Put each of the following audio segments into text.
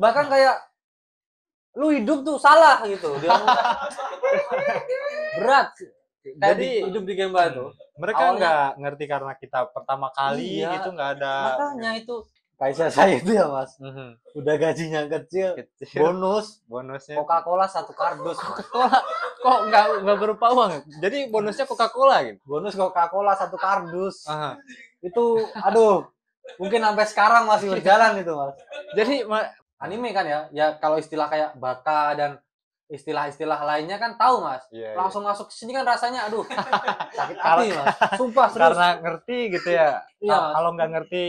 Bahkan kayak lu hidup tuh salah gitu. Dia berat. Jadi Hidup di Gemba itu. Mereka nggak ngerti karena kita pertama kali iya, gitu, nggak ada. Makanya itu kayak saya itu ya Mas. Udah gajinya kecil. Bonusnya Coca-Cola 1 kardus. Coca-Cola kok nggak berupa uang? Jadi bonusnya Coca-Cola gitu. Bonus Coca-Cola 1 kardus. Itu aduh, mungkin sampai sekarang masih berjalan itu Mas. Jadi anime kan ya kalau istilah kayak baka dan istilah-istilah lainnya kan tahu Mas. Langsung masuk ke sini kan rasanya aduh sakit hati Mas. Sumpah serius. Karena ngerti gitu ya. Iya, kalau nggak ngerti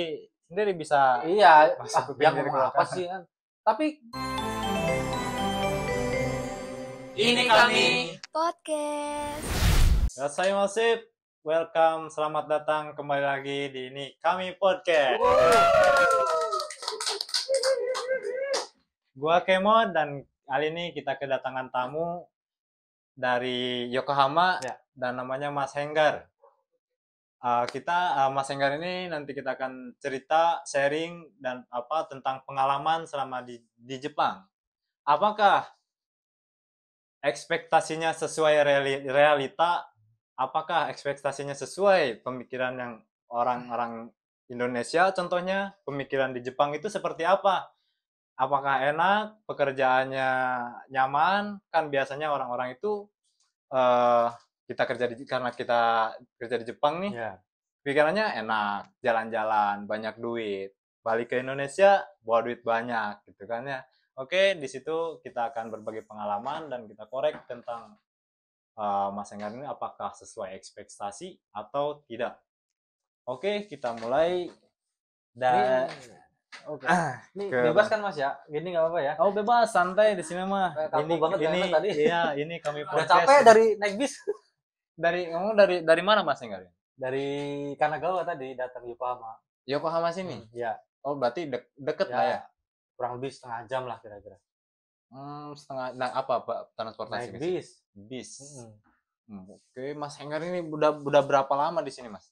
sendiri bisa masuk ke pinggir apa sih kan. Tapi ini kami podcast. Ya, saya Masif. Welcome, selamat datang kembali lagi di Ini Kami Podcast. Gua Kemo dan kali ini kita kedatangan tamu dari Yokohama dan namanya Mas Henggar. Mas Henggar ini nanti kita akan cerita, sharing dan tentang pengalaman selama di Jepang. Apakah ekspektasinya sesuai realita? Apakah ekspektasinya sesuai pemikiran yang orang-orang Indonesia? Contohnya, pemikiran di Jepang itu seperti apa? Apakah enak? Pekerjaannya nyaman? Kan biasanya orang-orang itu karena kita kerja di Jepang nih, pikirannya enak, jalan-jalan, banyak duit. Balik ke Indonesia, bawa duit banyak, gitu kan ya. Oke, di situ kita akan berbagi pengalaman dan kita korek tentang Mas Henggar ini apakah sesuai ekspektasi atau tidak. Oke, kita mulai dari ini bebas kan Mas ya? Gini nggak apa-apa ya? Oh, bebas, santai di sini mah. Ini tadi. Iya, ini kami podcast. Udah capek dari naik bis. Dari mana Mas Henggar? Dari Kanagawa tadi datang Yokohama. Yokohama sini? Iya. Oh, berarti deket lah ya? Kurang lebih setengah jam lah kira-kira. Setengah. Nah, apa transportasi? Naik bis. Oke, Mas Henggar ini udah berapa lama di sini, Mas?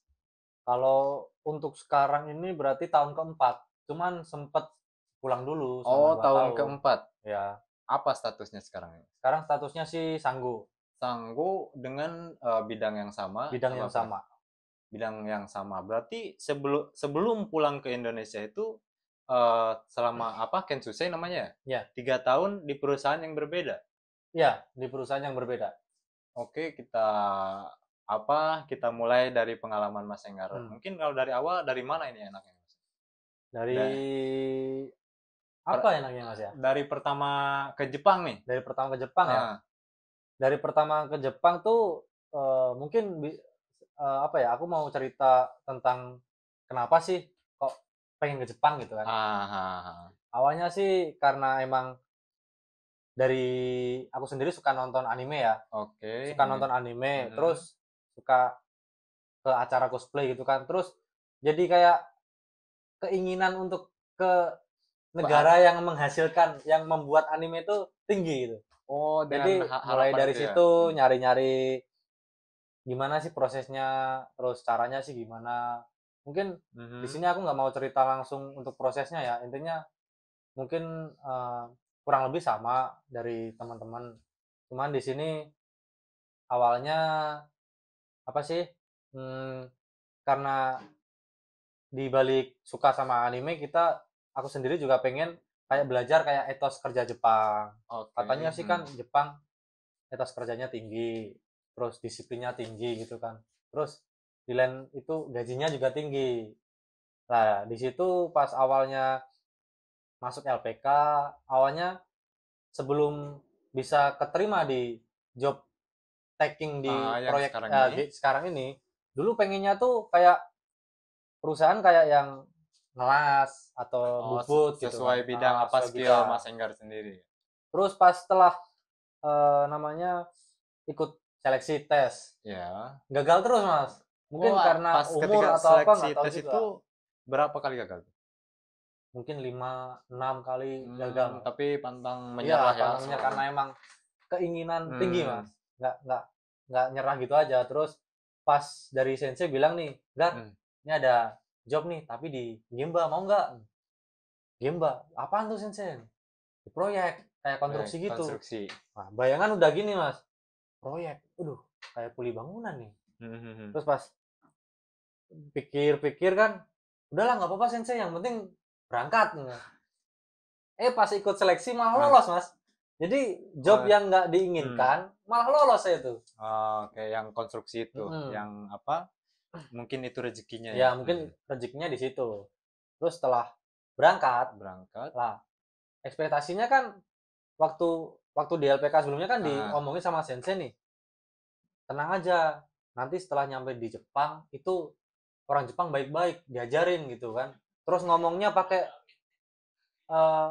Kalau untuk sekarang ini berarti tahun keempat. Cuman sempet pulang dulu. Tahun keempat. Ya. Apa statusnya sekarang ini? Sekarang statusnya sih Sanggu. Sanggu dengan bidang yang sama. Bidang yang sama. Berarti sebelum pulang ke Indonesia itu selama Kensusei namanya? Ya. 3 tahun di perusahaan yang berbeda. Ya, di perusahaan yang berbeda. Oke, kita mulai dari pengalaman Mas Henggar. Mungkin kalau dari awal, dari mana ini enaknya, Mas? Apa enaknya, Mas ya? Dari pertama ke Jepang nih. Dari pertama ke Jepang ya. Dari pertama ke Jepang tuh mungkin aku mau cerita tentang kenapa sih kok pengen ke Jepang gitu kan. Awalnya sih karena emang dari aku sendiri suka nonton anime ya. Oke. Suka nonton anime, terus suka ke acara cosplay gitu kan. Terus jadi kayak keinginan untuk ke negara yang menghasilkan, yang membuat anime itu tinggi gitu. Jadi mulai dari situ nyari-nyari gimana sih prosesnya, terus caranya sih gimana. Mungkin di sini aku nggak mau cerita langsung untuk prosesnya ya. Intinya mungkin kurang lebih sama dari teman-teman. Cuman di sini awalnya karena di balik suka sama anime aku sendiri juga pengen kayak belajar kayak etos kerja Jepang. Katanya sih kan Jepang etos kerjanya tinggi, terus disiplinnya tinggi gitu kan. Terus di lain itu gajinya juga tinggi. Nah, di situ pas awalnya masuk LPK, awalnya sebelum bisa keterima di job taking di proyek sekarang ini, dulu pengennya tuh kayak perusahaan kayak yang ngelas atau bubut gitu. Sesuai bidang skill Mas Henggar sendiri. Terus pas setelah ikut seleksi tes, gagal terus Mas. Mungkin karena umur atau apa nggak tahu juga. Itu berapa kali gagal? Mungkin 5-6 kali gagal. Tapi pantang menyerah ya. Karena emang keinginan tinggi Mas. Nggak nyerah gitu aja. Terus pas dari sensei bilang nih, Gar, ini ada job nih, tapi di Gemba, mau nggak? Gemba, apaan tuh sensei? di proyek kayak konstruksi gitu. Konstruksi. Nah, bayangan udah gini mas, proyek, kayak kuli bangunan nih. Terus pas pikir-pikir kan, udahlah nggak apa-apa sensei, yang penting berangkat. Pas ikut seleksi malah lolos mas. Jadi job yang nggak diinginkan malah lolos saya tuh. Kayak yang konstruksi itu, yang apa? Mungkin itu rezekinya ya. Mungkin rezekinya di situ. Terus setelah berangkat lah, ekspektasinya kan waktu di LPK sebelumnya kan diomongin sama sensei nih, tenang aja, nanti setelah nyampe di Jepang itu orang Jepang baik-baik, diajarin gitu kan. Terus ngomongnya pakai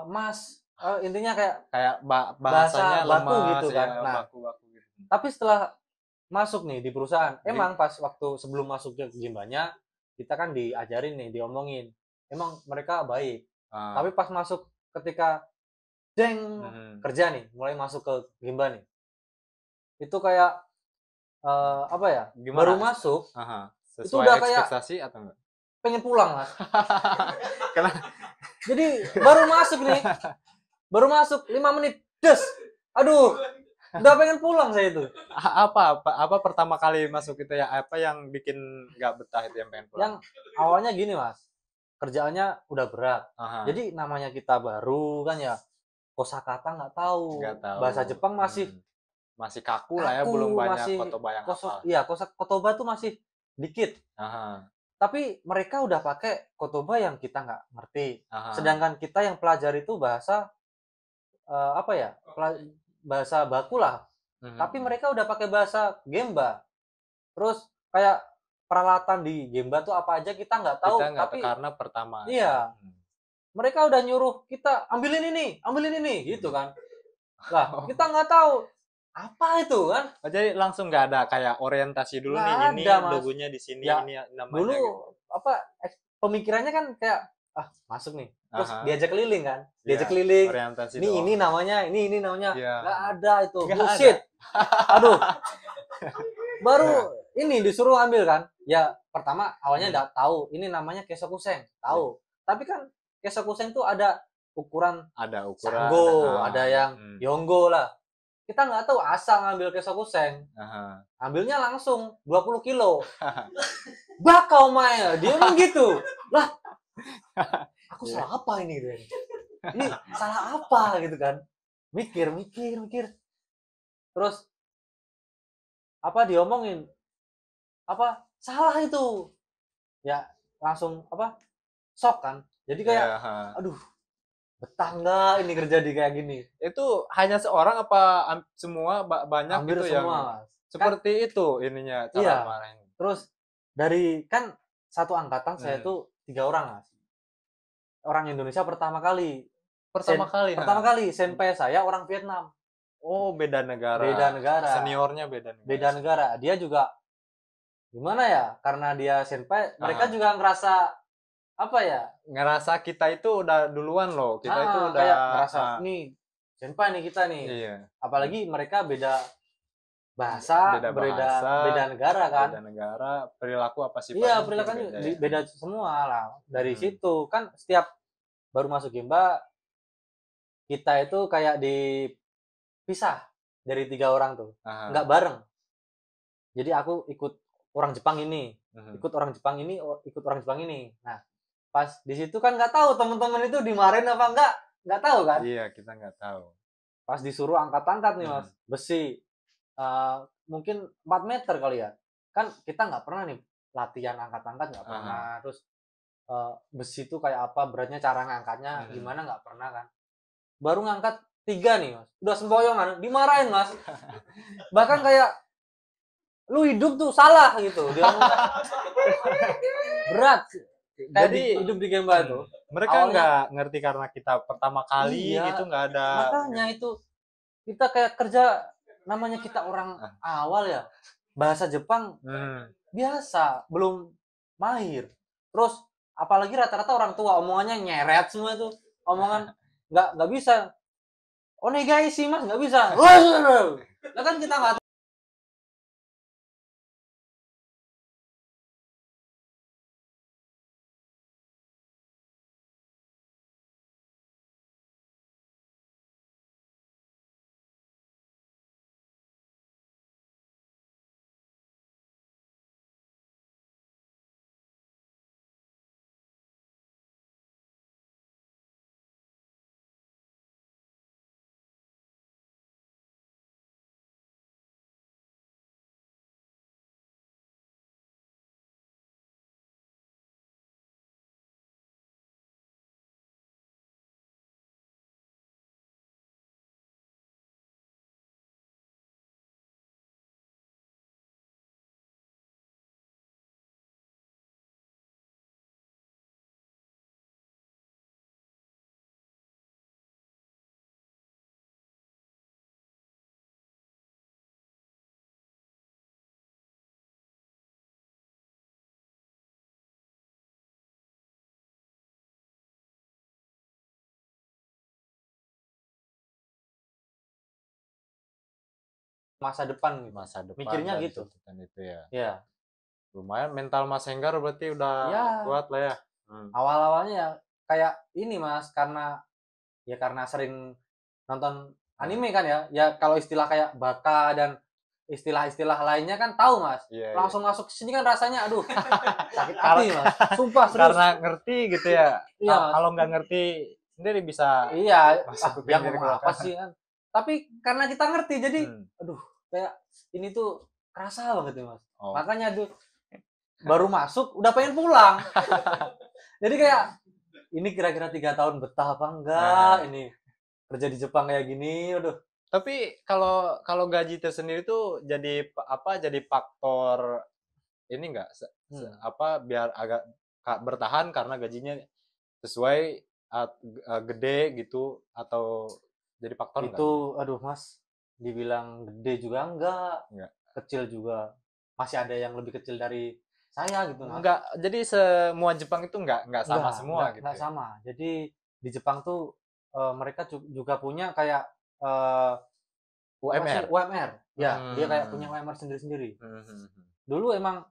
mas, intinya kayak bahasanya baku lemas, gitu kan. Ya, nah baku gitu. Tapi setelah masuk nih di perusahaan, emang pas waktu sebelum masuk ke Gimbanya kita kan diajarin nih, diomongin emang mereka baik. Tapi pas masuk ketika kerja nih, mulai masuk ke Gimba nih, itu kayak apa ya? Gimana? Baru masuk, Sesuai itu udah ekspektasi kayak atau enggak? pengen pulang mas. Jadi baru masuk 5 menit, aduh, udah pengen pulang saya itu. Apa pertama kali masuk itu ya? Apa yang bikin nggak betah itu, yang pengen pulang? Yang awalnya gini mas, kerjaannya udah berat. Jadi namanya kita baru kan ya, kosakata nggak tahu. Bahasa Jepang masih kaku lah ya, belum banyak kotoba yang hafal. Iya, kotoba tuh masih dikit. Tapi mereka udah pakai kotoba yang kita nggak ngerti. Sedangkan kita yang pelajari itu bahasa apa ya? Bahasa baku lah. Tapi mereka udah pakai bahasa Gemba. Terus kayak peralatan di Gemba tuh apa aja kita nggak tahu. Tapi karena pertama. Iya. Mereka udah nyuruh kita ambilin ini gitu kan. Lah, kita nggak tahu apa itu kan. Jadi langsung nggak ada kayak orientasi dulu nih, ini logonya di sini, ya, ini namanya. Dulu gitu. Pemikirannya kan kayak masuk nih. Terus diajak keliling kan. Orientasi ini namanya, ini namanya. Nggak ada itu. Nggak bullshit. Aduh. Baru ini disuruh ambil kan. Ya, pertama awalnya nggak tahu. Ini namanya kesokuseng. Tahu. Tapi kan kesokuseng tuh ada ukuran Sango, ada yang Yonggo lah. Kita nggak tahu, asal ngambil kesokuseng. Ambilnya langsung 20 kilo. Bakau Maya, dia emang gitu. Lah, aku salah apa ini? Ini salah apa gitu kan? Mikir. Terus diomongin? Salah itu. Ya, langsung shock kan. Jadi kayak aduh, betah nggak ini kerja di kayak gini? Itu hanya seorang apa semua banyak? Hampir gitu semua, yang seperti kan, itu ininya cara marahnya. Terus dari kan satu angkatan saya tuh 3 orang mas. Orang Indonesia pertama kali. Pertama kali senpai saya orang Vietnam. Oh, beda negara. Seniornya beda negara. Dia juga gimana ya? Karena dia senpai, mereka juga ngerasa ngerasa kita itu udah duluan loh. Kita itu udah kayak ngerasa nih senpai nih kita nih. Iya. Apalagi mereka beda bahasa, beda negara kan. Beda negara, perilaku apa sih? Iya, perilakunya beda semua lah. Dari situ kan setiap baru masuk Gemba, kita itu kayak dipisah dari 3 orang tuh. Nggak bareng. Jadi aku ikut orang Jepang ini, ikut orang Jepang ini. Nah, pas di situ kan nggak tahu teman-teman itu dimarahin apa nggak tahu kan. Iya, kita nggak tahu. Pas disuruh angkat-angkat nih mas, besi mungkin 4 meter kali ya, kan kita nggak pernah nih latihan angkat-angkat, nggak pernah. Terus besi itu kayak apa, beratnya, cara ngangkatnya gimana, nggak pernah kan. Baru ngangkat 3 nih mas, udah sempoyongan, dimarahin mas. Bahkan kayak lu hidup tuh salah gitu dia. Berat. Jadi hidup di Gemba itu mereka nggak ngerti karena kita pertama kali gitu, nggak ada. Makanya itu kita kayak kerja, namanya kita orang awal ya, bahasa Jepang biasa, belum mahir. Terus apalagi rata-rata orang tua omongannya nyeret semua tuh, omongan nggak bisa. Onegai sih mas, nggak bisa. Lah kan kita nggak masa depan gitu. Masa depan Mikirnya dan gitu. tuntutan itu ya. Ya. Lumayan mental Mas Enggar berarti udah Ya. kuat lah ya. Awal-awalnya ya kayak ini Mas, karena sering nonton anime kan ya. Ya kalau istilah kayak baka dan istilah-istilah lainnya kan tahu Mas. Iya, Langsung masuk ke sini kan rasanya aduh sakit hati Mas. Sumpah serius. Karena ngerti gitu ya. Iya, Mas. Kalau nggak ngerti sendiri bisa Iya, masuk ke dia pinggir ngomong apa kelokan. sih kan. Tapi karena kita ngerti jadi Hmm. kayak ini tuh kerasa banget ya Mas. Oh. Makanya baru masuk udah pengen pulang. Jadi kayak ini kira-kira 3 tahun betah apa enggak ini kerja di Jepang kayak gini, aduh. Tapi kalau gaji tersendiri tuh jadi jadi faktor ini enggak biar agak bertahan karena gajinya sesuai gede gitu atau jadi faktor enggak? Itu aduh Mas, dibilang gede juga enggak. Kecil juga. Masih ada yang lebih kecil dari saya gitu Mas. Enggak, jadi semua Jepang itu enggak sama semua gitu. Enggak sama. Jadi di Jepang tuh mereka juga punya kayak UMR. UMR. Ya, dia kayak punya UMR sendiri-sendiri. Dulu emang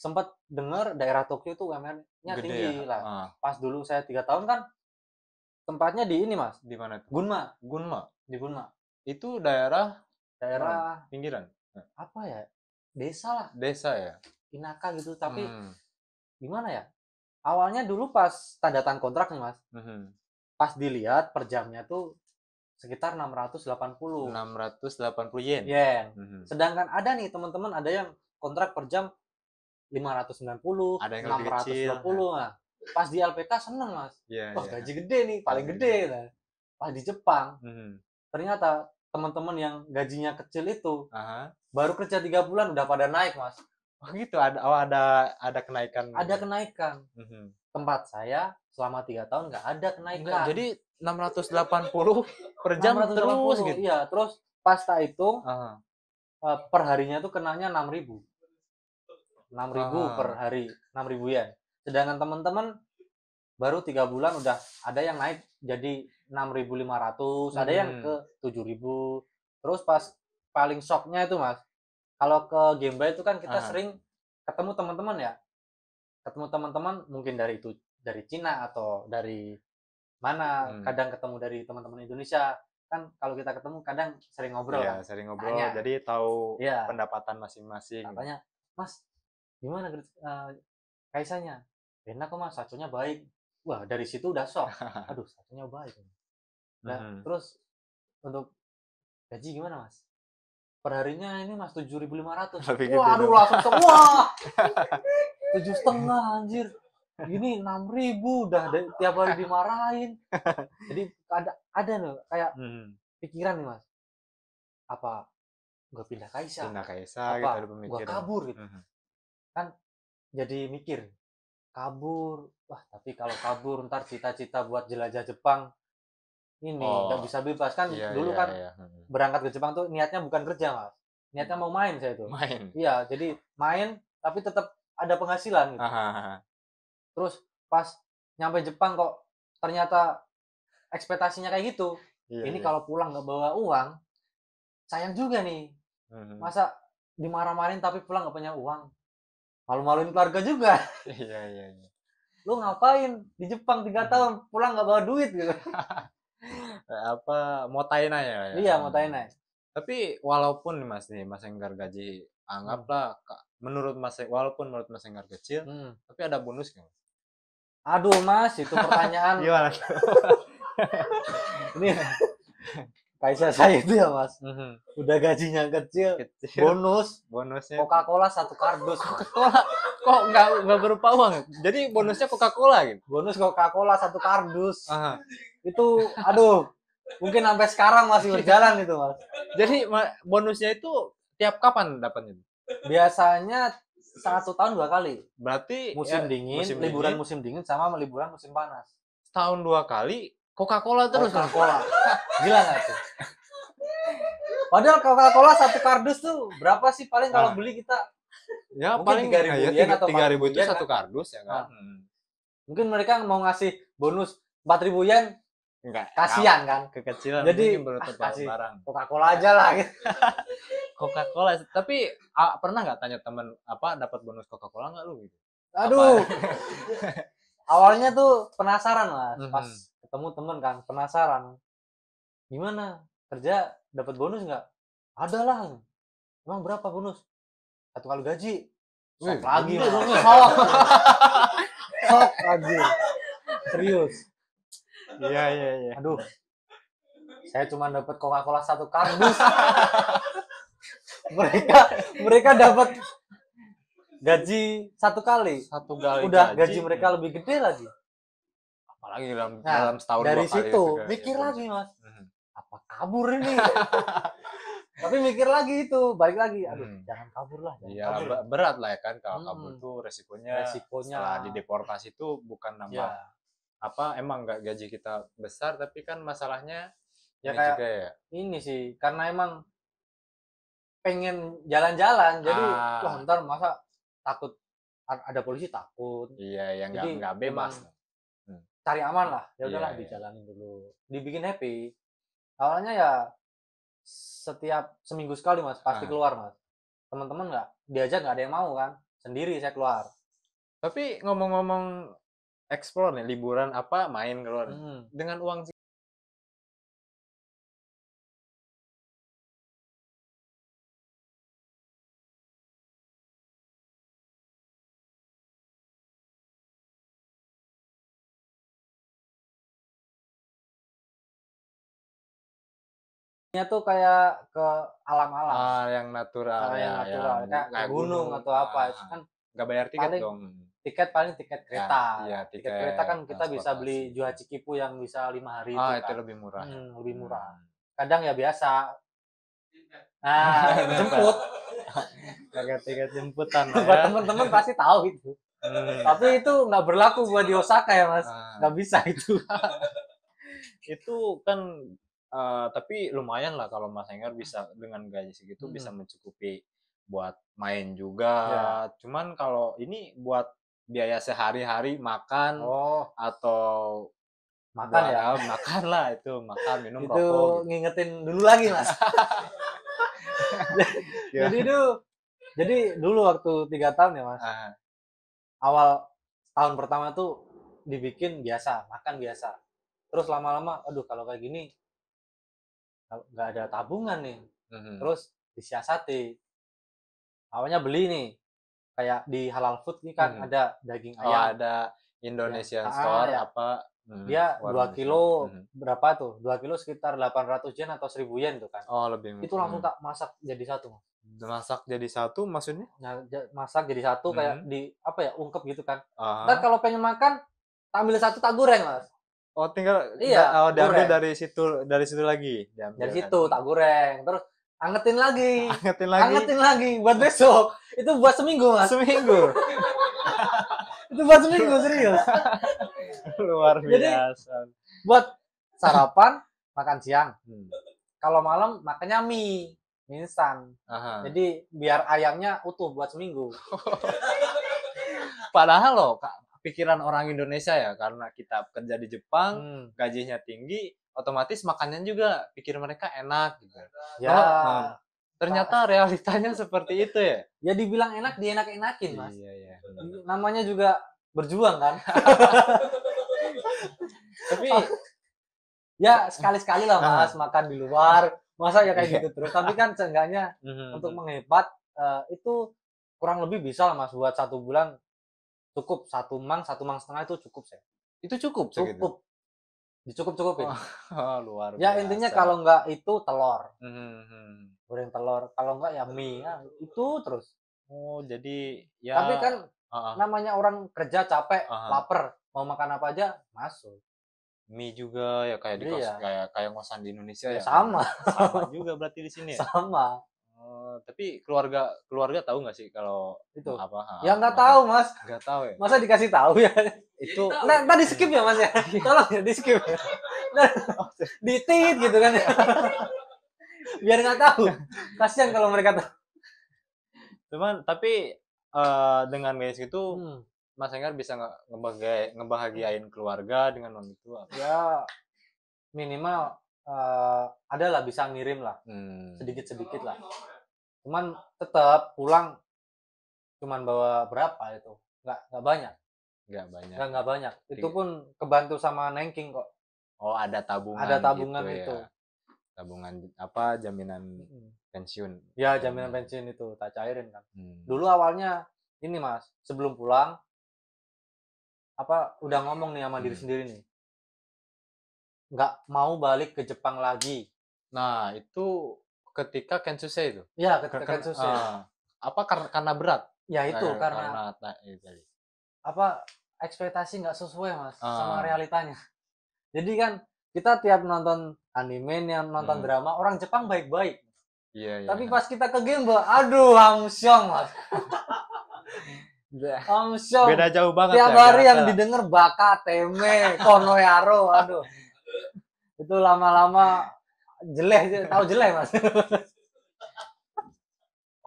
sempat dengar daerah Tokyo tuh UMR-nya Gede tinggi ya? lah. Pas dulu saya 3 tahun kan tempatnya di ini Mas. Di mana tuh? Gunma. Di Gunma. Itu daerah pinggiran. apa ya? Desa lah. Desa ya. Inaka gitu, tapi gimana ya? Awalnya dulu pas tanda tangan kontrak nih Mas. Pas dilihat per jamnya tuh sekitar 680 yen. Sedangkan ada nih teman-teman ada yang kontrak per jam 590, ada yang lebih kecil. 620. Nah, pas di LPK seneng Mas. Wah, gaji gede nih, paling gede. Nah, pas di Jepang, ternyata teman-teman yang gajinya kecil itu baru kerja 3 bulan udah pada naik Mas. Oh gitu, ada kenaikan. Ada kenaikan. Tempat saya selama 3 tahun nggak ada kenaikan. Enggak, jadi 680 per jam 680, terus gitu. Iya, terus pas tak hitung per harinya tuh kenanya 6.000. 6.000 per hari, 6.000 yen. Sedangkan teman-teman baru 3 bulan udah ada yang naik jadi 6.500, ada yang ke 7.000. Terus pas paling shocknya itu Mas, kalau ke Gemba itu kan kita sering ketemu teman-teman ya. Ketemu teman-teman mungkin dari Cina atau dari mana, kadang ketemu dari teman-teman Indonesia. Kan kalau kita ketemu kadang sering ngobrol kan. Sering ngobrol, jadi tahu Iya. pendapatan masing-masing. Katanya, Mas, gimana kaisanya? Enak kok Mas, saconya baik. Wah, dari situ udah shock. Aduh, saconya baik. Nah, terus untuk gaji gimana Mas? Perharinya ini Mas 7.500. Wah, aduh langsung shock. Wah, 7,5 anjir. Ini 6.000 udah tiap hari dimarahin. Jadi ada nih kayak pikiran nih Mas. Apa gue pindah kaisa? Apa gitu ada pemikiran. Gue kabur gitu. Kan jadi mikir kabur. Wah, tapi kalau kabur ntar cita-cita buat jelajah Jepang ini nggak bisa bebas kan. Dulu kan berangkat ke Jepang tuh niatnya bukan kerja Mas. Niatnya mau main saya tuh. Iya, jadi main tapi tetap ada penghasilan gitu. Terus pas nyampe Jepang kok ternyata ekspektasinya kayak gitu. Ini kalau pulang nggak bawa uang, sayang juga nih. Masa dimarah-marahin tapi pulang nggak punya uang? Malu-maluin keluarga juga. Iya. Lu ngapain di Jepang 3 tahun pulang nggak bawa duit gitu? Motain aja ya. Iya, motain aja. Tapi walaupun Mas Enggar gaji anggaplah walaupun menurut Mas Enggar kecil, tapi ada bonus nggak? Aduh Mas, itu pertanyaan. Gimana? Ini kaisa saya itu ya Mas. Udah gajinya kecil. Bonusnya Coca-Cola 1 kardus. Coca-Cola kok nggak berupa uang? Jadi bonusnya Coca-Cola gitu. Bonus Coca-Cola 1 kardus. Itu aduh, mungkin sampai sekarang masih berjalan itu Mas. Jadi bonusnya itu tiap kapan dapatnya? Biasanya 1 tahun 2 kali. Berarti liburan musim dingin sama liburan musim panas. Setahun 2 kali Coca-Cola terus. Coca-Cola. Gila nggak tuh? Padahal Coca-Cola 1 kardus tuh berapa sih paling kalau beli kita? Ya mungkin paling 3.000 yen atau 3.000 itu 1 kan? kardus ya kan. Mungkin mereka mau ngasih bonus 4.000 yen Enggak. Kasihan kan. Kekecilan. Jadi mungkin baru kasih barang. Coca-Cola aja lah gitu. Coca-Cola. Tapi pernah nggak tanya temen dapat bonus Coca-Cola nggak lu gitu? Aduh. Awalnya tuh penasaran Mas, pas Mhm. ketemu temen kan, penasaran. Gimana? Kerja dapat bonus nggak? Ada lah. Emang berapa bonus? 1 kali gaji. Sok Wih, lagi gede Mas. dong ya. Sok lagi. Serius. Iya. Aduh. Saya cuma dapat Coca-Cola 1 kardus. mereka dapat gaji 1 kali. 1 kali Udah gaji mereka lebih gede lagi. Apalagi dalam Nah, setahun dari 2 kali situ itu, mikir ya. lagi Mas. Mhm. Apa kabur ini? Tapi mikir lagi itu, balik lagi. Aduh, Hmm. jangan kabur lah. Jangan Iya, kabur. berat lah ya kan kalau kabur Hmm. tuh resikonya setelah Resikonya. dideportasi itu bukan nambah Ya, emang nggak gaji kita besar, tapi kan masalahnya ya ini kayak juga ya. ini sih, karena emang pengen jalan-jalan. Jadi, wah ntar masa takut ada polisi takut. Iya, ya Jadi, nggak bebas. Cari aman lah. Ya udahlah Iya. dijalanin dulu. Dibikin happy. Awalnya ya setiap seminggu sekali Mas, pasti keluar Mas. Teman-teman diajak nggak ada yang mau kan. Sendiri saya keluar. Tapi ngomong-ngomong explore nih, liburan main keluar. Dengan uang Tuh kayak ke alam-alam. yang natural yang natural, kayak ke gunung atau apa. Itu kan nggak bayar tiket paling dong. paling tiket kereta. Iya, Tiket kereta kan kita bisa transportasi. beli Juha Cikipu yang bisa 5 hari itu itu kan. lebih murah. Lebih murah. Kadang ya biasa. Nah, jemput. Pakai tiket jemputan lah Buat ya. teman-teman pasti tahu itu. Tapi itu nggak berlaku buat di Osaka ya Mas. Nggak bisa itu. Itu kan tapi lumayan lah kalau Mas Enggar bisa dengan gaji segitu bisa mencukupi buat main juga. Ya. Cuman kalau ini buat biaya sehari-hari makan atau Makan ya. Makan lah itu, makan, minum, Itu rokok. Gitu. ngingetin dulu lagi Mas. Jadi dulu waktu 3 tahun ya Mas. Awal tahun pertama tuh dibikin biasa, makan biasa. Terus lama-lama, aduh kalau kayak gini nggak ada tabungan nih. Terus disiasati. Awalnya beli nih, kayak di Halal Food ini kan ada daging ayam. Ada Indonesian Store Dia 2 kilo berapa tuh? 2 kilo sekitar 800 yen atau 1000 yen tuh kan. Lebih. Itu langsung tak masak jadi satu. Masak jadi satu maksudnya? Nah, masak jadi satu kayak ungkep gitu kan. Ntar kalau pengen makan, ambil satu tak goreng Mas. Tinggal goreng. diambil dari situ lagi. Dari situ tak goreng, terus angetin lagi. Angetin lagi buat besok. Itu buat seminggu Mas. seminggu. Itu buat seminggu serius. Luar biasa. Jadi, buat sarapan, makan siang. Kalau malam makannya mie instan. Jadi biar ayamnya utuh buat seminggu. Padahal loh, pikiran orang Indonesia ya, karena kita kerja di Jepang, gajinya tinggi, otomatis makannya juga pikir mereka enak gitu. Ya. Ternyata realitanya seperti itu ya. Ya dibilang enak, dienak-enakin Mas. Iya. Namanya juga berjuang kan. Tapi ya sekali-sekali lah Mas makan di luar. Masa ya kayak gitu terus. Tapi kan seenggaknya untuk menghemat itu kurang lebih bisa lah Mas buat 1 bulan cukup 1 mang setengah itu cukup saya. Itu cukup. Dicukup-cukupin. Luar biasa. Ya intinya kalau enggak itu telur. Goreng telur. Kalau enggak ya mie. Ya, itu terus. Jadi ya. Tapi kan namanya orang kerja capek, lapar, mau makan apa aja masuk. Mie juga ya kayak di kayak ngosan di Indonesia ya. Sama juga berarti di sini ya. Sama. Tapi keluarga tahu nggak sih kalau itu apa? Ya nggak tahu Mas. Nggak tahu ya. Masa dikasih tahu ya? Itu. Nah, tadi skip ya Mas ya. Tolong ya di skip. Ditit gitu kan. Biar nggak tahu. Kasihan kalau mereka tahu. Cuman tapi dengan gaji itu Mas Enggar bisa ngebahagiain keluarga dengan uang itu? Ya minimal adalah bisa ngirim lah, sedikit-sedikit lah. Cuman tetap pulang cuman bawa berapa itu, nggak banyak. Nggak banyak. Itu pun kebantu sama Nengking kok. Oh, ada tabungan. Ada tabungan gitu, itu. Ya. Tabungan apa? Jaminan pensiun. Ya, jaminan pensiun itu tak cairin kan. Dulu awalnya ini Mas, sebelum pulang udah ngomong nih sama diri sendiri nih. Nggak mau balik ke Jepang lagi. Nah, itu ketika Kensusei itu. Iya, ketika Kensusei. Karena berat? Ya itu karena ekspektasi nggak sesuai Mas sama realitanya. Jadi kan kita tiap nonton anime, nonton drama, orang Jepang baik-baik. Iya. Tapi pas kita ke Gemba, aduh hamsyong Mas. Hamsyong. Beda jauh banget. Tiap hari yang didengar Baka, Teme, Konoyaro, aduh. Itu lama-lama jelek, tahu jelek Mas.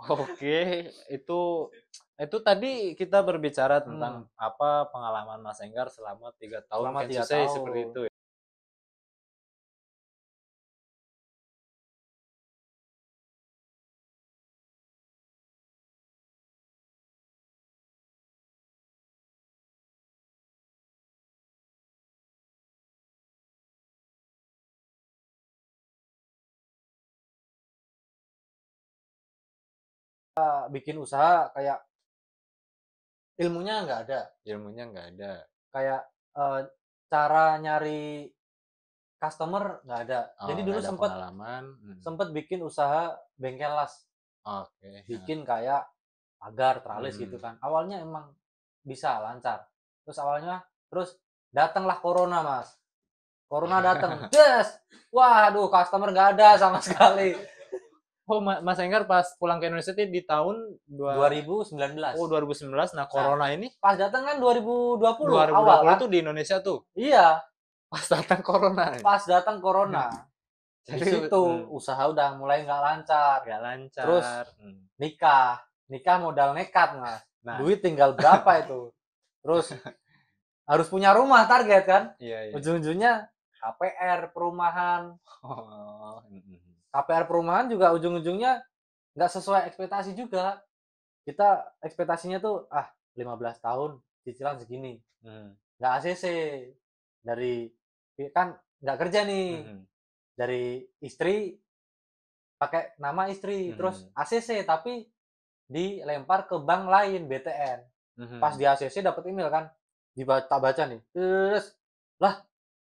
Oke, itu tadi kita berbicara tentang apa pengalaman Mas Enggar selama 3 tahun Kensusei seperti itu ya. Bikin usaha kayak ilmunya nggak ada. Kayak cara nyari customer nggak ada. Jadi dulu sempet bikin usaha bengkel las. Bikin kayak pagar, tralis gitu kan. Awalnya emang bisa lancar. Terus datanglah corona Mas. Corona datang. Des. Waduh, customer nggak ada sama sekali. Oh, Mas Enggar pas pulang ke Indonesia di tahun 2019. Oh, 2019. Nah, corona ini pas datang kan 2020 awal itu di Indonesia tuh. Iya. Pas datang corona. Jadi situ usaha udah mulai nggak lancar. Terus nikah modal nekat Mas. Nah, duit tinggal berapa itu. Terus harus punya rumah target kan. Iya. Ujung-ujungnya KPR perumahan. KPR perumahan juga ujung-ujungnya nggak sesuai ekspektasi juga. Kita ekspektasinya tuh 15 tahun cicilan segini. Nggak ACC. Dari kan nggak kerja nih. Dari istri pakai nama istri, terus ACC tapi dilempar ke bank lain BTN. Pas di ACC dapat email kan, tak baca nih. Terus lah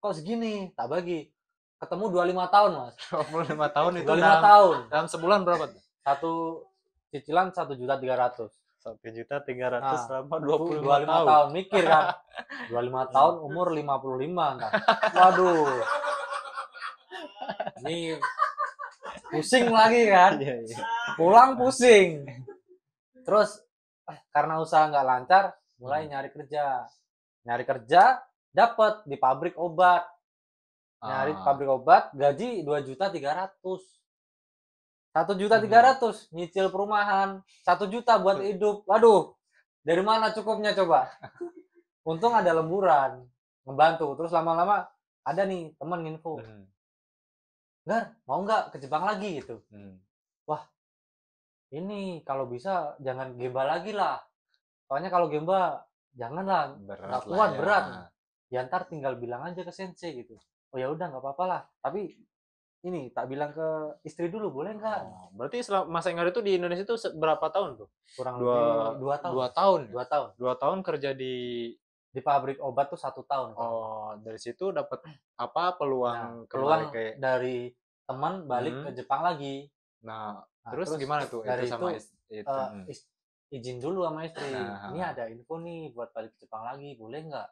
kok segini? Tak bagi. Ketemu 25 tahun Mas. 25 tahun itu 25 tahun. Dalam sebulan berapa tuh? Satu cicilan 1.300.000. 1.300.000 selama 25 tahun. Mikir kan. 25 tahun umur 55 kan. Waduh. Ini pusing lagi kan. Pulang pusing. Terus karena usaha nggak lancar, mulai nyari kerja dapat di pabrik obat. Nyari pabrik obat, gaji 2.300.000. 1.300.000 nyicil perumahan, 1 juta buat hidup. Waduh, dari mana cukupnya coba? Untung ada lemburan, ngebantu. Terus lama-lama ada nih temen info. Gar, mau nggak ke Jepang lagi gitu? Wah, ini kalau bisa jangan gemba lagi lah. Soalnya kalau gemba janganlah, nggak kuat berat. Ya ntar tinggal bilang aja ke sensei gitu. Oh ya udah nggak apa-apa lah. Tapi ini tak bilang ke istri dulu boleh nggak? Berarti Mas Enggar itu di Indonesia itu berapa tahun tuh? Kurang lebih 2 tahun. 2 tahun kerja di pabrik obat tuh 1 tahun. Oh, dari situ dapat apa peluang dari teman balik ke Jepang lagi. Nah terus gimana tuh? Dari itu izin dulu sama istri. Ini ada info nih buat balik ke Jepang lagi, boleh nggak?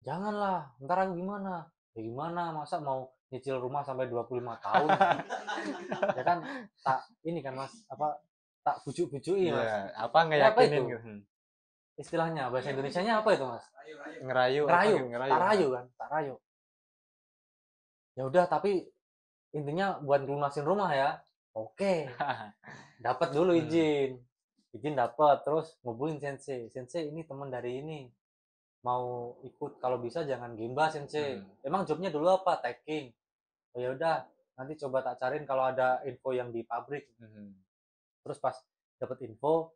Janganlah, ntar aku gimana? Ya gimana, masa mau nyicil rumah sampai 25 tahun? Ya kan, ini kan Mas, tak bujuk-bujuki Mas. Apa ngeyakinin gitu? Istilahnya, bahasa Indonesianya apa itu Mas? Ngerayu. Tak rayu. Ya udah, tapi intinya buat lunasin rumah ya. Oke. Dapat dulu izin dapat, terus ngubungin sensei ini teman dari ini mau ikut, kalau bisa jangan Gemba Sensei. Emang jobnya dulu apa? Tagging. Oh ya udah, nanti coba tak cariin kalau ada info yang di pabrik. Terus pas dapet info,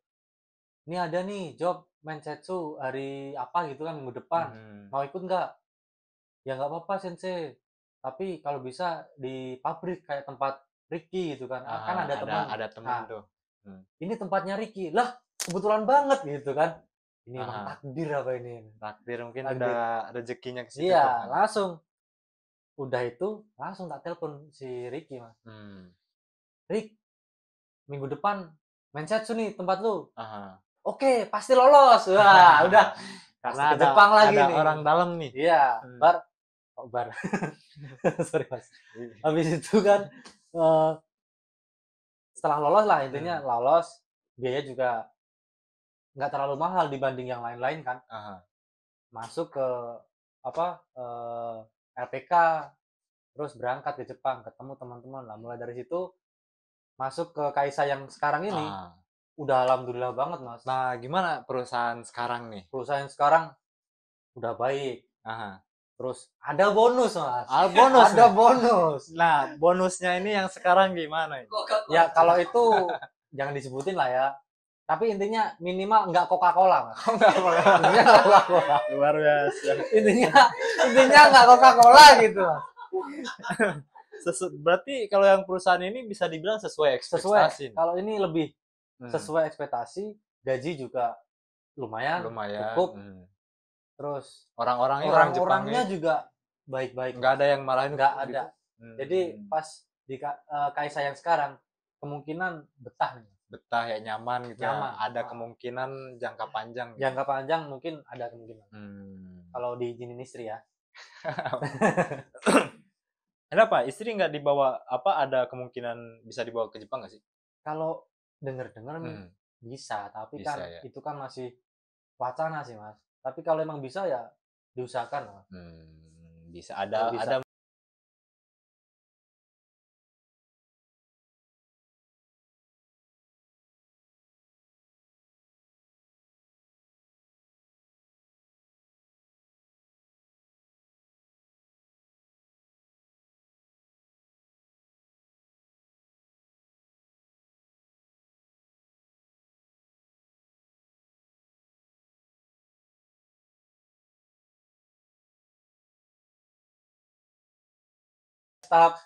ini ada nih job Mensetsu hari apa gitu kan, minggu depan. Mau ikut nggak? Ya nggak apa-apa Sensei. Tapi kalau bisa di pabrik kayak tempat Ricky gitu kan. Kan ada teman. Ada teman tuh. Ini tempatnya Ricky. Lah, kebetulan banget gitu kan. Ini emang takdir apa ini? Takdir mungkin udah rezekinya ke situ. Iya, langsung. Udah itu langsung tak telepon si Ricky, Mas. Rick, minggu depan Mensetsu nih tempat lu. Oke, pasti lolos. Wah, udah. Karena ke Jepang lagi ada nih. orang dalam nih. Iya, bar. Sorry, Mas. Habis itu kan setelah lolos lah, intinya lolos, biaya juga nggak terlalu mahal dibanding yang lain-lain kan. Masuk ke LPK, terus berangkat ke Jepang, ketemu teman-teman lah. Mulai dari situ masuk ke Kaisa yang sekarang ini. Udah alhamdulillah banget, Mas. Nah, gimana perusahaan sekarang nih? Perusahaan sekarang udah baik. Terus ada bonus, Mas. Bonus. Ada bonus. Nah, bonusnya ini yang sekarang gimana? Ya kalau itu jangan disebutin lah ya. Tapi intinya minimal nggak Coca-Cola, Mas. Intinya nggak Coca-Cola. Luar biasa. Intinya nggak Coca-Cola gitu, Mas. Berarti kalau yang perusahaan ini bisa dibilang sesuai ekspektasi. Kalau ini lebih sesuai ekspektasi, gaji juga lumayan. Cukup. Terus orang-orangnya juga baik-baik. Nggak ada yang malahin. Nggak ada. Jadi pas di Kaisa yang sekarang kemungkinan betah nih. Betah ya, nyaman gitu. Nyaman. Ada kemungkinan jangka panjang. Gitu. Jangka panjang mungkin ada kemungkinan. Kalau diizinin istri ya. Kenapa istri nggak dibawa? Ada kemungkinan bisa dibawa ke Jepang nggak sih? Kalau dengar-dengar bisa, tapi bisa, kan ya? Itu kan masih wacana sih, Mas. Tapi kalau emang bisa ya diusahakan, Mas. Bisa ada. Tahap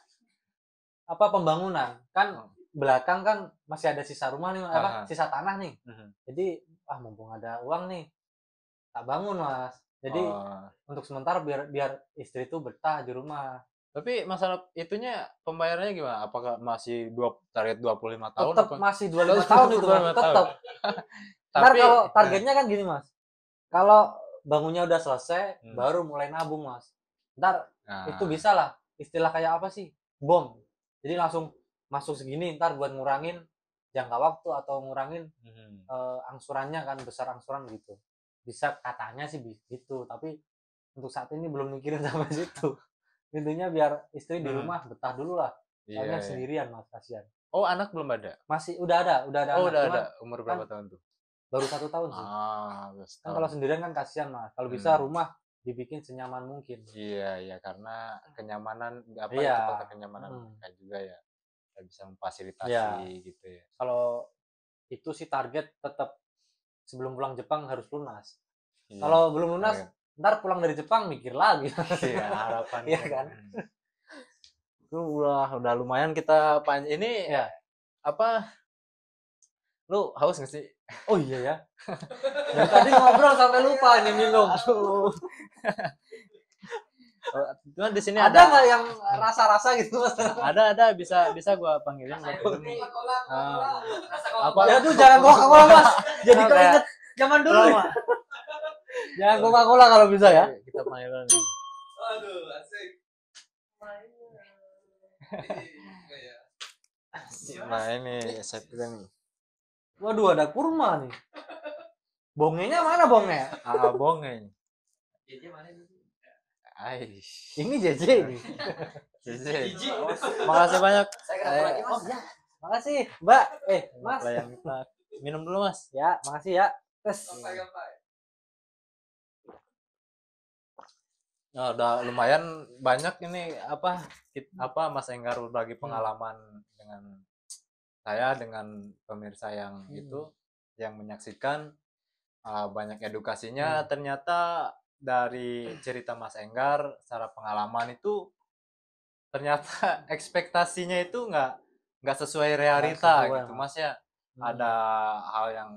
pembangunan kan belakang kan masih ada sisa rumah nih, sisa tanah nih. Jadi mumpung ada uang nih tak bangun, Mas. Jadi untuk sementara biar istri itu betah di rumah. Tapi masalah itunya pembayarannya gimana? Apakah masih target 25 tahun? Tetap masih 25 tahun itu, Mas. Tetap. Tapi kalau targetnya kan gini, Mas. Kalau bangunnya udah selesai baru mulai nabung, Mas. Ntar itu bisa lah. Istilah kayak apa sih? Bom. Jadi langsung masuk segini ntar buat ngurangin jangka waktu atau ngurangin angsurannya kan, besar angsuran gitu. Bisa katanya sih gitu, tapi untuk saat ini belum mikirin sampai situ. Intinya biar istri di rumah betah dulu lah. Soalnya sendirian, Mas, kasihan. Oh, anak belum ada? Masih udah ada anak. Udah ada. Umur berapa tahun tuh? Baru 1 tahun sih. Kan kalau sendirian kan kasihan, Mas. Kalau bisa rumah dibikin senyaman mungkin. Iya, karena kenyamanan faktor kenyamanan mereka juga ya bisa memfasilitasi gitu ya. Kalau itu sih target tetap sebelum pulang Jepang harus lunas. Kalau belum lunas, ntar pulang dari Jepang mikir lagi. Iya, harapan. Iya kan? Itu udah lumayan kita ini lu haus nggak sih? Oh iya ya. Dari tadi ngobrol sampai lupa nih minum. Cuma di sini ada nggak yang rasa-rasa gitu, Mas? Ada bisa gua panggilin. Ya tuh jangan Coca-Cola, Mas. Jadi keinget zaman dulu. Jangan Coca-Cola kalau bisa ya. Kita panggilin. Aduh, asik. Nah ini saya nih. Waduh, ada kurma nih. Bongenya mana bongnya? Bongnya. JJ mana nih? Ini JJ nih. JJ. Makasih banyak. Makasih, Mbak. Mas. Minum dulu, Mas. Ya, makasih ya. Tes. Nah, udah lumayan banyak ini Mas Enggar berbagi pengalaman dengan saya, dengan pemirsa yang yang menyaksikan. Banyak edukasinya. Ternyata dari cerita Mas Enggar secara pengalaman itu ternyata ekspektasinya itu nggak sesuai realita gitu Mas ya. Ada hal yang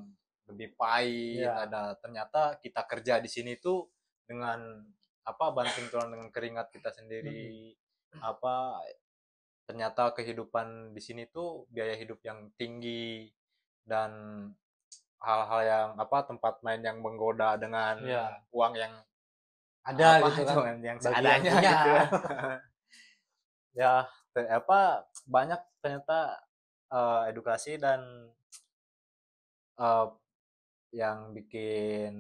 lebih pahit, ada ternyata kita kerja di sini tuh dengan banting tulang dengan keringat kita sendiri. Ternyata kehidupan di sini tuh biaya hidup yang tinggi dan hal-hal yang tempat main yang menggoda dengan uang yang ada gitu kan, yang seadanya gitu. Ya, banyak ternyata edukasi dan yang bikin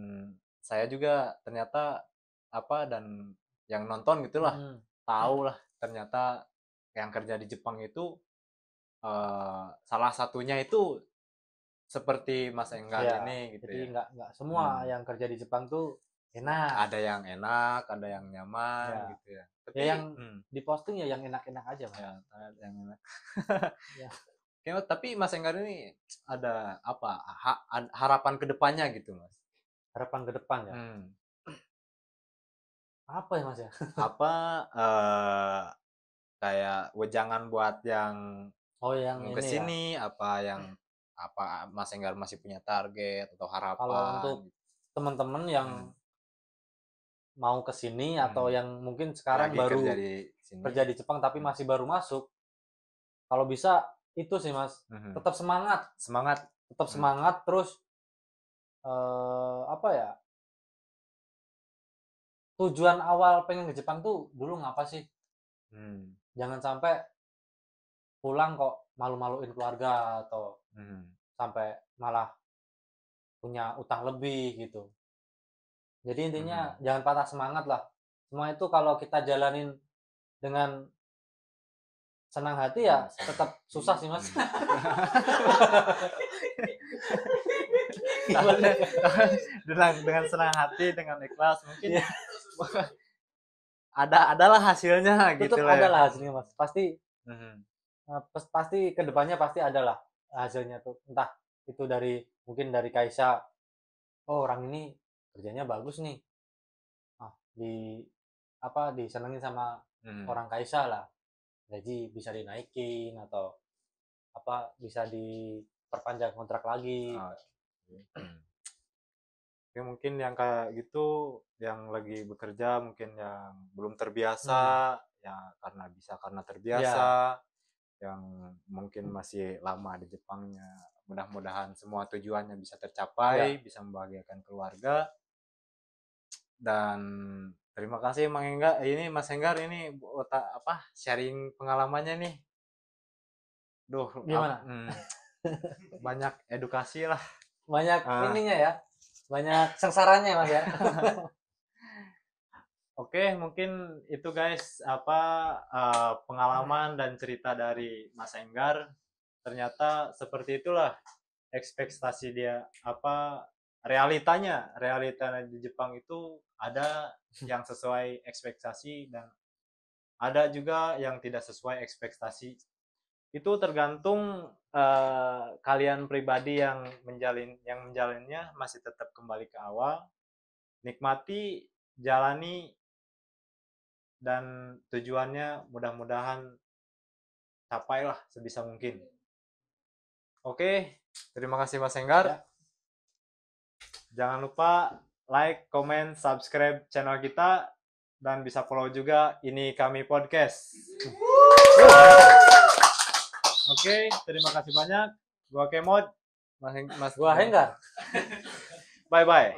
saya juga ternyata dan yang nonton gitulah tahu lah ternyata yang kerja di Jepang itu salah satunya itu seperti Mas Enggar ini gitu. Jadi nggak semua yang kerja di Jepang tuh enak. Ada yang enak, ada yang nyaman gitu ya. Tapi yang diposting ya yang enak-enak aja Mas. Ya, yang enak. Tapi Mas Enggar ini ada harapan kedepannya gitu Mas? Harapan ke depan ya? Apa ya Mas ya? Kayak wejangan buat yang yang kesini ya? Mas Enggar masih punya target atau harapan? Kalau untuk teman-teman yang mau kesini atau yang mungkin sekarang lagi baru kerja di Jepang tapi masih baru masuk, kalau bisa itu sih Mas, tetap semangat, tetap semangat, terus tujuan awal pengen ke Jepang tuh dulu ngapa sih? Jangan sampai pulang kok malu-maluin keluarga atau sampai malah punya utang lebih gitu. Jadi intinya jangan patah semangat lah. Semua itu kalau kita jalanin dengan senang hati ya tetap susah sih Mas. dengan senang hati, dengan ikhlas mungkin adalah hasilnya gitu lah. Adalah hasilnya Mas. Pasti pasti kedepannya pasti adalah hasilnya tuh. Entah itu mungkin dari Kaisa, orang ini kerjanya bagus nih, disenengin sama orang Kaisa lah, gaji bisa dinaikin atau bisa diperpanjang kontrak lagi. Ya, mungkin yang kayak gitu yang lagi bekerja mungkin yang belum terbiasa ya karena terbiasa yang mungkin masih lama di Jepangnya, mudah-mudahan semua tujuannya bisa tercapai, bisa membahagiakan keluarga. Dan terima kasih Mas Enggar ini sharing pengalamannya nih. Gimana? Banyak edukasi lah. Banyak ininya ya. Banyak sengsaranya Mas ya. Oke, mungkin itu guys pengalaman dan cerita dari Mas Enggar. Ternyata seperti itulah ekspektasi dia realita di Jepang itu ada yang sesuai ekspektasi dan ada juga yang tidak sesuai ekspektasi. Itu tergantung kalian pribadi yang menjalinnya masih tetap kembali ke awal, nikmati, jalani, dan tujuannya mudah-mudahan capailah sebisa mungkin. Oke, terima kasih Mas Enggar. Jangan lupa like, comment, subscribe channel kita dan bisa follow juga Ini Kami Podcast. Oke, terima kasih banyak. Gua Kemod, Mas gua Enggar. Bye.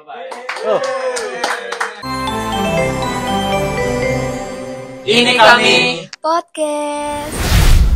Ini Kami Podcast.